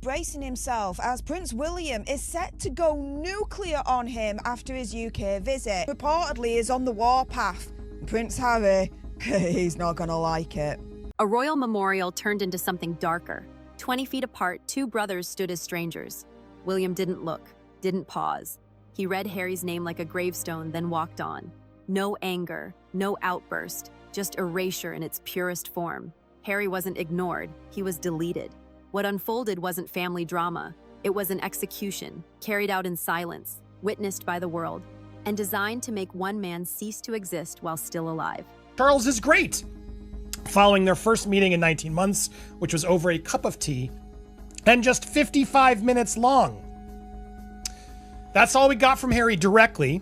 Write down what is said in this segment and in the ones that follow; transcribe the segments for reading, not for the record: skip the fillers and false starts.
bracing himself as Prince William is set to go nuclear on him after his UK visit. Reportedly is on the warpath. Prince Harry, he's not gonna like it. A royal memorial turned into something darker. 20 feet apart, two brothers stood as strangers. William didn't look, didn't pause. He read Harry's name like a gravestone, then walked on. No anger, no outburst, just erasure in its purest form. Harry wasn't ignored, he was deleted. What unfolded wasn't family drama. It was an execution, carried out in silence, witnessed by the world, and designed to make one man cease to exist while still alive. Charles is great. Following their first meeting in 19 months, which was over a cup of tea, and just 55 minutes long. That's all we got from Harry directly.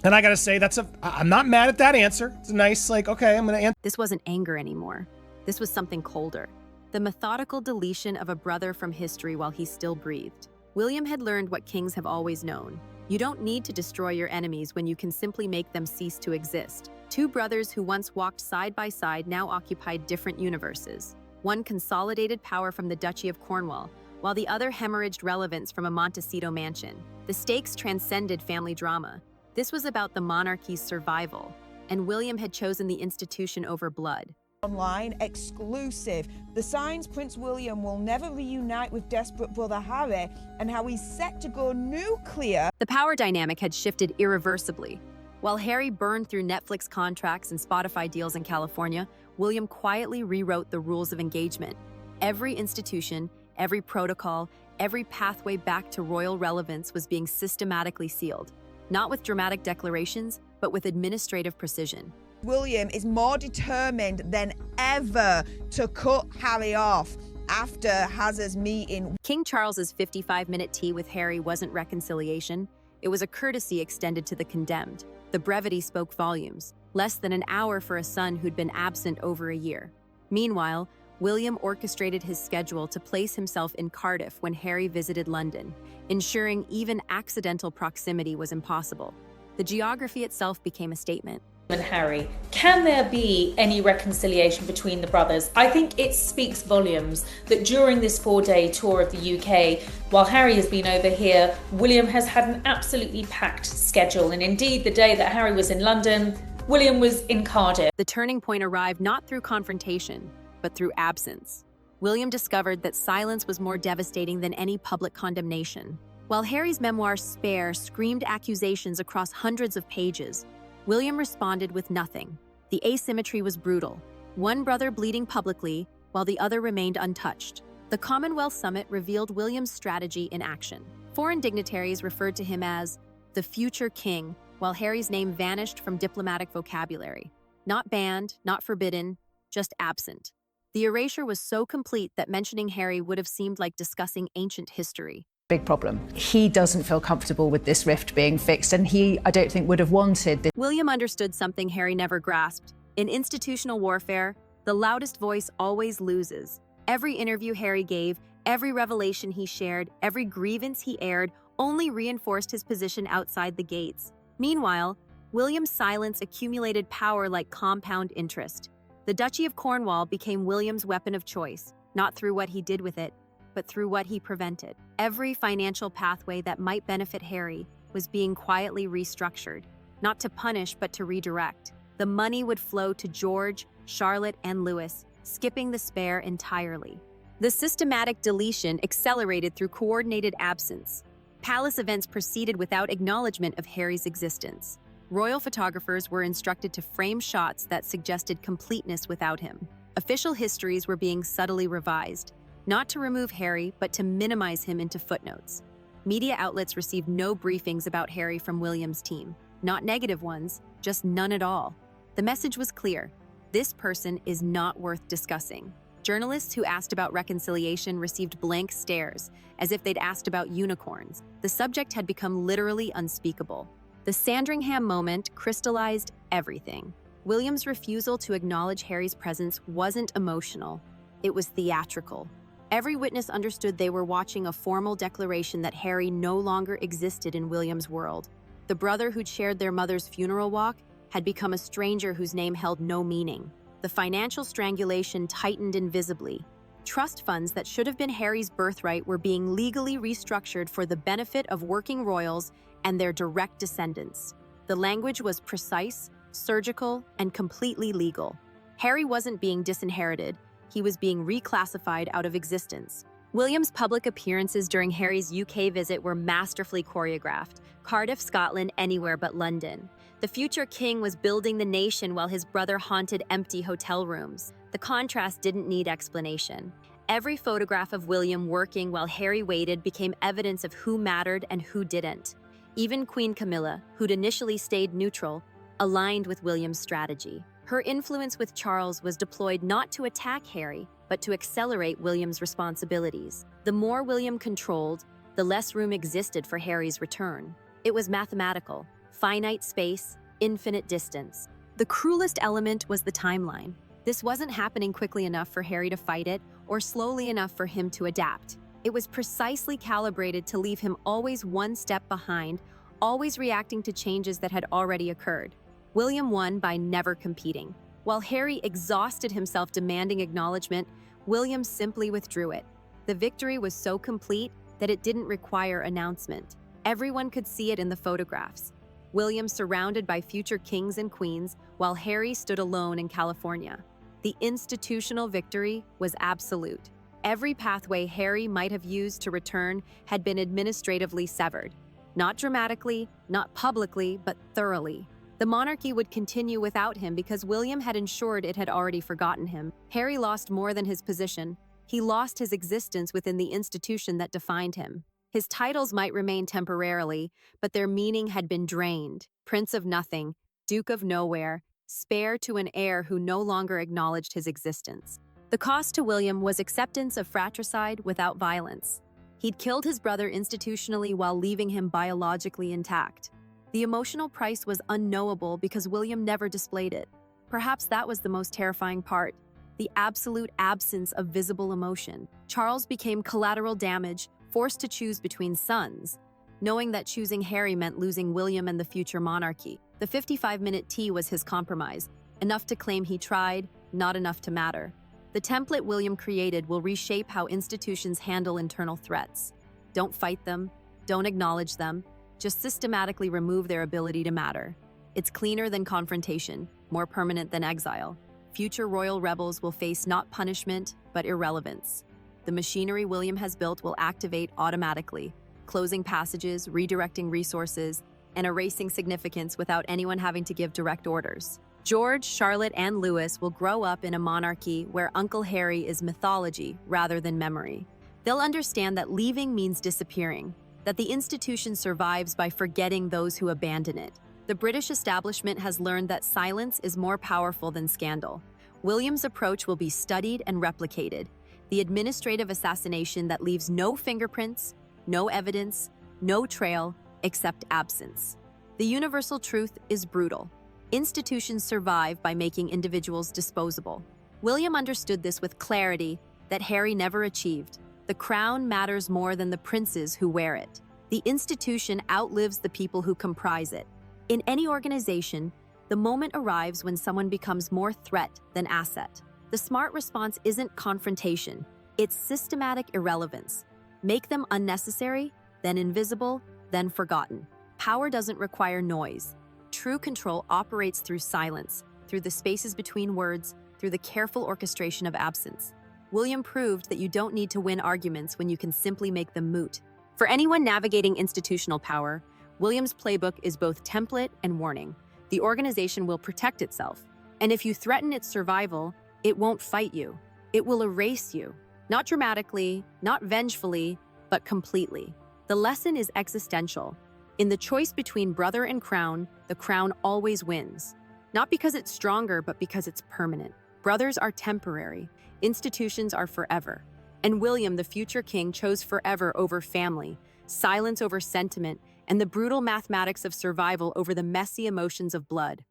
And I gotta say, I'm not mad at that answer. It's a nice, okay, I'm gonna answer. This wasn't anger anymore. This was something colder. The methodical deletion of a brother from history while he still breathed. William had learned what kings have always known. You don't need to destroy your enemies when you can simply make them cease to exist. Two brothers who once walked side by side now occupied different universes. One consolidated power from the Duchy of Cornwall, while the other hemorrhaged relevance from a Montecito mansion. The stakes transcended family drama. This was about the monarchy's survival, and William had chosen the institution over blood. Online exclusive. The signs Prince William will never reunite with desperate brother Harry and how he's set to go nuclear. The power dynamic had shifted irreversibly. While Harry burned through Netflix contracts and Spotify deals in California, William quietly rewrote the rules of engagement. Every institution, every protocol, every pathway back to royal relevance was being systematically sealed. Not with dramatic declarations, but with administrative precision. William is more determined than ever to cut Harry off after Hazard's meeting. King Charles's 55-minute tea with Harry wasn't reconciliation. It was a courtesy extended to the condemned. The brevity spoke volumes. Less than an hour for a son who'd been absent over a year. Meanwhile, William orchestrated his schedule to place himself in Cardiff when Harry visited London, ensuring even accidental proximity was impossible. The geography itself became a statement. And Harry, can there be any reconciliation between the brothers? I think it speaks volumes that during this 4-day tour of the UK, while Harry has been over here, William has had an absolutely packed schedule. And indeed, the day that Harry was in London, William was in Cardiff. The turning point arrived not through confrontation, but through absence. William discovered that silence was more devastating than any public condemnation. While Harry's memoir Spare screamed accusations across hundreds of pages, William responded with nothing. The asymmetry was brutal. One brother bleeding publicly, while the other remained untouched. The Commonwealth Summit revealed William's strategy in action. Foreign dignitaries referred to him as the future king, while Harry's name vanished from diplomatic vocabulary. Not banned, not forbidden, just absent. The erasure was so complete that mentioning Harry would have seemed like discussing ancient history. Big problem. He doesn't feel comfortable with this rift being fixed, and I don't think, would have wanted this. William understood something Harry never grasped. In institutional warfare, the loudest voice always loses. Every interview Harry gave, every revelation he shared, every grievance he aired only reinforced his position outside the gates. Meanwhile, William's silence accumulated power like compound interest. The Duchy of Cornwall became William's weapon of choice, not through what he did with it, but through what he prevented. Every financial pathway that might benefit Harry was being quietly restructured, not to punish but to redirect. The money would flow to George, Charlotte, and Louis, skipping the Spare entirely. The systematic deletion accelerated through coordinated absence. Palace events proceeded without acknowledgement of Harry's existence. Royal photographers were instructed to frame shots that suggested completeness without him. Official histories were being subtly revised, not to remove Harry, but to minimize him into footnotes. Media outlets received no briefings about Harry from William's team. Not negative ones, just none at all. The message was clear. This person is not worth discussing. Journalists who asked about reconciliation received blank stares, as if they'd asked about unicorns. The subject had become literally unspeakable. The Sandringham moment crystallized everything. William's refusal to acknowledge Harry's presence wasn't emotional. It was theatrical. Every witness understood they were watching a formal declaration that Harry no longer existed in William's world. The brother who'd shared their mother's funeral walk had become a stranger whose name held no meaning. The financial strangulation tightened invisibly. Trust funds that should have been Harry's birthright were being legally restructured for the benefit of working royals and their direct descendants. The language was precise, surgical, and completely legal. Harry wasn't being disinherited, he was being reclassified out of existence. William's public appearances during Harry's UK visit were masterfully choreographed. Cardiff, Scotland, anywhere but London. The future king was building the nation while his brother haunted empty hotel rooms. The contrast didn't need explanation. Every photograph of William working while Harry waited became evidence of who mattered and who didn't. Even Queen Camilla, who'd initially stayed neutral, aligned with William's strategy. Her influence with Charles was deployed not to attack Harry, but to accelerate William's responsibilities. The more William controlled, the less room existed for Harry's return. It was mathematical, finite space, infinite distance. The cruelest element was the timeline. This wasn't happening quickly enough for Harry to fight it, or slowly enough for him to adapt. It was precisely calibrated to leave him always one step behind, always reacting to changes that had already occurred. William won by never competing. While Harry exhausted himself demanding acknowledgement, William simply withdrew it. The victory was so complete that it didn't require announcement. Everyone could see it in the photographs. William surrounded by future kings and queens, while Harry stood alone in California. The institutional victory was absolute. Every pathway Harry might have used to return had been administratively severed. Not dramatically, not publicly, but thoroughly. The monarchy would continue without him because William had ensured it had already forgotten him. Harry lost more than his position. He lost his existence within the institution that defined him. His titles might remain temporarily, but their meaning had been drained. Prince of Nothing, Duke of Nowhere, spare to an heir who no longer acknowledged his existence. The cost to William was acceptance of fratricide without violence. He'd killed his brother institutionally while leaving him biologically intact. The emotional price was unknowable because William never displayed it. Perhaps that was the most terrifying part, the absolute absence of visible emotion. Charles became collateral damage, forced to choose between sons, knowing that choosing Harry meant losing William and the future monarchy. The 55-minute tea was his compromise, enough to claim he tried, not enough to matter. The template William created will reshape how institutions handle internal threats. Don't fight them, don't acknowledge them, just systematically remove their ability to matter. It's cleaner than confrontation, more permanent than exile. Future royal rebels will face not punishment, but irrelevance. The machinery William has built will activate automatically, closing passages, redirecting resources, and erasing significance without anyone having to give direct orders. George, Charlotte, and Louis will grow up in a monarchy where Uncle Harry is mythology rather than memory. They'll understand that leaving means disappearing, that the institution survives by forgetting those who abandon it. The British establishment has learned that silence is more powerful than scandal. William's approach will be studied and replicated. The administrative assassination that leaves no fingerprints, no evidence, no trail, except absence. The universal truth is brutal. Institutions survive by making individuals disposable. William understood this with clarity that Harry never achieved. The crown matters more than the princes who wear it. The institution outlives the people who comprise it. In any organization, the moment arrives when someone becomes more threat than asset. The smart response isn't confrontation, it's systematic irrelevance. Make them unnecessary, then invisible, then forgotten. Power doesn't require noise. True control operates through silence, through the spaces between words, through the careful orchestration of absence. William proved that you don't need to win arguments when you can simply make them moot. For anyone navigating institutional power, William's playbook is both template and warning. The organization will protect itself, and if you threaten its survival, it won't fight you. It will erase you. Not dramatically, not vengefully, but completely. The lesson is existential. In the choice between brother and crown, the crown always wins. Not because it's stronger, but because it's permanent. Brothers are temporary. Institutions are forever. And William, the future king, chose forever over family, silence over sentiment, and the brutal mathematics of survival over the messy emotions of blood.